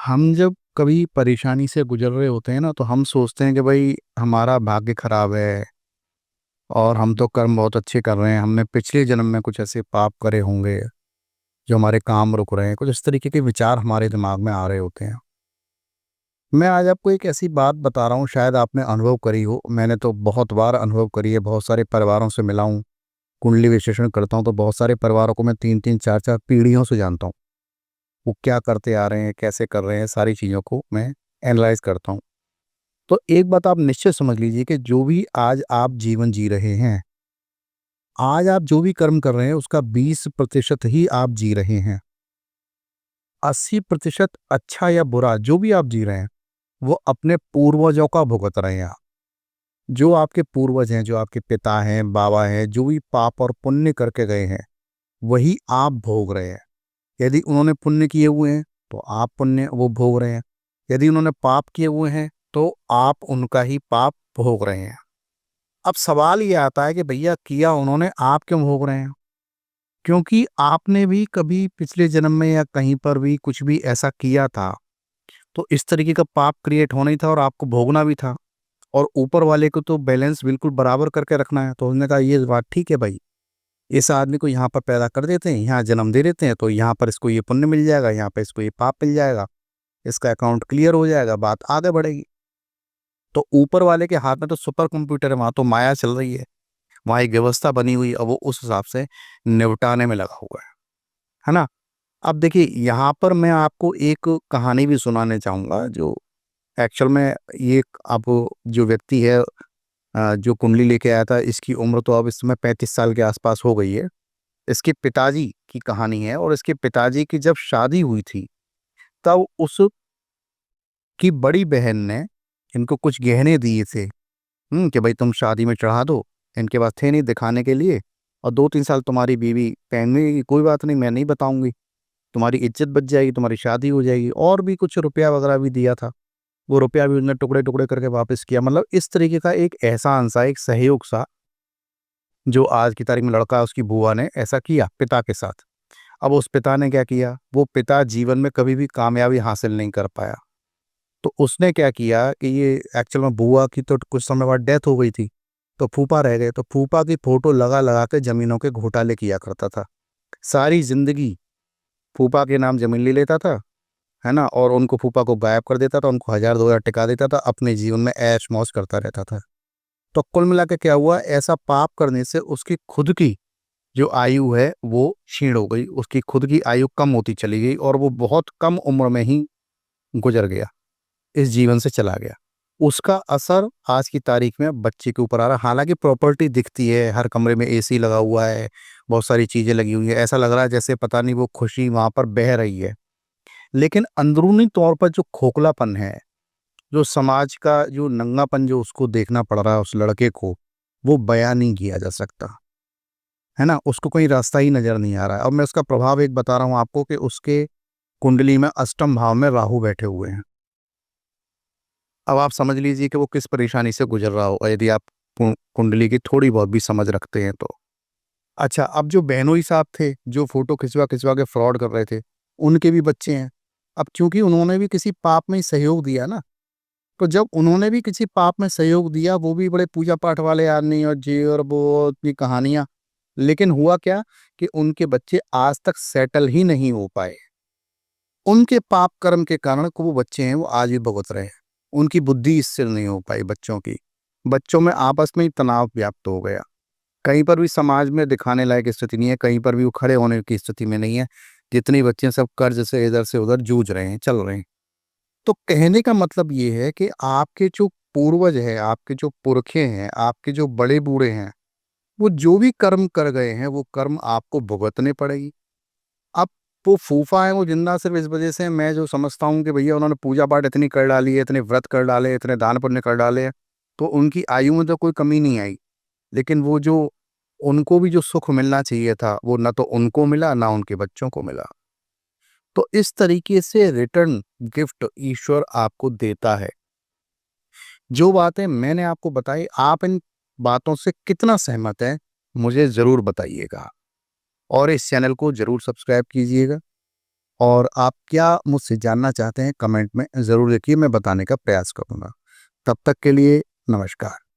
हम जब कभी परेशानी से गुजर रहे होते हैं ना, तो हम सोचते हैं कि भाई हमारा भाग्य खराब है और हम तो कर्म बहुत अच्छे कर रहे हैं। हमने पिछले जन्म में कुछ ऐसे पाप करे होंगे जो हमारे काम रुक रहे हैं। कुछ इस तरीके के विचार हमारे दिमाग में आ रहे होते हैं। मैं आज आपको एक ऐसी बात बता रहा हूँ, शायद आपने अनुभव करी हो। मैंने तो बहुत बार अनुभव करी है, बहुत सारे परिवारों से मिला हूँ, कुंडली विश्लेषण करता हूँ, तो बहुत सारे परिवारों को मैं 3-3 4-4 पीढ़ियों से जानता हूँ। वो क्या करते आ रहे हैं, कैसे कर रहे हैं, सारी चीज़ों को मैं एनालाइज करता हूँ। तो एक बात आप निश्चित समझ लीजिए कि जो भी आज आप जीवन जी रहे हैं, आज आप जो भी कर्म कर रहे हैं उसका 20% ही आप जी रहे हैं। 80% अच्छा या बुरा जो भी आप जी रहे हैं, वो अपने पूर्वजों का भुगत रहे हैं आप। जो आपके पूर्वज हैं, जो आपके पिता हैं, बाबा हैं, जो भी पाप और पुण्य करके गए हैं, वही आप भोग रहे हैं। यदि उन्होंने पुण्य किए हुए हैं, तो आप पुण्य वो भोग रहे हैं। यदि उन्होंने पाप किए हुए हैं, तो आप उनका ही पाप भोग रहे हैं। अब सवाल ये आता है कि भैया किया उन्होंने, आप क्यों भोग रहे हैं? क्योंकि आपने भी कभी पिछले जन्म में या कहीं पर भी कुछ भी ऐसा किया था, तो इस तरीके का पाप क्रिएट होना ही था और आपको भोगना भी था। और ऊपर वाले को तो बैलेंस बिल्कुल बराबर करके रखना है। तो उन्होंने कहा ये बात ठीक है भाई, इस आदमी को यहाँ पर पैदा कर देते हैं, यहाँ जन्म दे देते हैं, तो यहाँ पर इसको ये पुण्य मिल जाएगा, यहाँ पर इसको ये पाप मिल जाएगा, इसका अकाउंट क्लियर हो जाएगा, बात आगे बढ़ेगी। तो ऊपर वाले के हाथ में तो सुपर कंप्यूटर है, वहां तो माया चल रही है, वहाँ एक व्यवस्था बनी हुई है और वो उस हिसाब से निपटाने में लगा हुआ है ना? अब देखिए, यहाँ पर मैं आपको एक कहानी भी सुनाने चाहूँगा जो एक्चुअल में ये अब जो व्यक्ति है, जो कुंडली लेके आया था, इसकी उम्र तो अब इस समय 35 साल के आसपास हो गई है। इसके पिताजी की कहानी है और इसके पिताजी की जब शादी हुई थी, तब उसकी बड़ी बहन ने इनको कुछ गहने दिए थे। कि भाई तुम शादी में चढ़ा दो। इनके पास थे नहीं दिखाने के लिए, और 2-3 साल तुम्हारी बीवी पहनेगी, कोई बात नहीं, मैं नहीं बताऊंगी, तुम्हारी इज्जत बच जाएगी, तुम्हारी शादी हो जाएगी। और भी कुछ रुपया वगैरह भी दिया था। वो रुपया भी उन्होंने टुकड़े टुकड़े करके वापस किया। मतलब इस तरीके का एक एहसान सा, एक सहयोग सा, जो आज की तारीख में लड़का है उसकी बुआ ने ऐसा किया पिता के साथ। अब उस पिता ने क्या किया, वो पिता जीवन में कभी भी कामयाबी हासिल नहीं कर पाया। तो उसने क्या किया कि ये एक्चुअल में बुआ की तो कुछ समय बाद डेथ हो गई थी, तो फूफा रह गए। तो फूफा की फोटो लगा लगा के जमीनों के घोटाले किया करता था। सारी जिंदगी फूफा के नाम जमीन ले लेता था, है ना, और उनको फूफा को गायब कर देता था, उनको 1000-2000 टिका देता था, अपने जीवन में ऐश मौज करता रहता था। तो कुल मिला के क्या हुआ, ऐसा पाप करने से उसकी खुद की जो आयु है वो क्षीण हो गई, उसकी खुद की आयु कम होती चली गई और वो बहुत कम उम्र में ही गुजर गया, इस जीवन से चला गया। उसका असर आज की तारीख में बच्चे के ऊपर आ रहा है। हालांकि प्रॉपर्टी दिखती है, हर कमरे में एसी लगा हुआ है, बहुत सारी चीजें लगी हुई है, ऐसा लग रहा है जैसे पता नहीं वो खुशी वहां पर बह रही है। लेकिन अंदरूनी तौर पर जो खोखलापन है, जो समाज का जो नंगापन जो उसको देखना पड़ रहा है उस लड़के को, वो बयान नहीं किया जा सकता, है ना। उसको कोई रास्ता ही नजर नहीं आ रहा है। अब मैं उसका प्रभाव एक बता रहा हूँ आपको कि उसके कुंडली में अष्टम भाव में राहु बैठे हुए हैं। अब आप समझ लीजिए कि वो किस परेशानी से गुजर रहा होगा, यदि आप कुंडली की थोड़ी बहुत भी समझ रखते हैं तो। अच्छा, अब जो बहनोई साहब थे जो फोटो खिंचवा खिंचवा के फ्रॉड कर रहे थे, उनके भी बच्चे हैं। अब क्योंकि उन्होंने भी किसी पाप में सहयोग दिया ना, तो जब उन्होंने भी किसी पाप में सहयोग दिया, वो भी बड़े पूजा पाठ वाले आदमी और जी और वो इतनी कहानियां, लेकिन हुआ क्या कि उनके बच्चे आज तक सेटल ही नहीं हो पाए। उनके पाप कर्म के कारण को वो बच्चे हैं वो आज भी भुगत रहे हैं। उनकी बुद्धि स्थिर नहीं हो पाई बच्चों की। बच्चों में आपस में ही तनाव व्याप्त हो गया। कहीं पर भी समाज में दिखाने लायक स्थिति नहीं है, कहीं पर भी वो खड़े होने की स्थिति में नहीं है। जितनी बच्चे हैं, सब कर्ज से इधर से उधर जूझ रहे हैं, चल रहे हैं। तो कहने का मतलब ये है कि आपके जो पूर्वज हैं, आपके जो पुरखे हैं, आपके जो बड़े बूढ़े हैं, वो जो भी कर्म कर गए हैं, वो कर्म आपको भुगतने पड़ेगी। अब वो फूफा है, वो जिंदा सिर्फ इस वजह से, मैं जो समझता हूँ कि भैया उन्होंने पूजा पाठ इतनी कर डाली है, इतने व्रत कर डाले, इतने दान पुण्य कर डाले हैं, तो उनकी आयु में तो कोई कमी नहीं आई। लेकिन वो जो उनको भी जो सुख मिलना चाहिए था, वो ना तो उनको मिला ना उनके बच्चों को मिला। तो इस तरीके से रिटर्न गिफ्ट ईश्वर आपको देता है। जो बातें मैंने आपको बताई, आप इन बातों से कितना सहमत हैं, मुझे जरूर बताइएगा। और इस चैनल को जरूर सब्सक्राइब कीजिएगा और आप क्या मुझसे जानना चाहते हैं कमेंट में ज़रूर लिखिए, मैं बताने का प्रयास करूँगा। तब तक के लिए नमस्कार।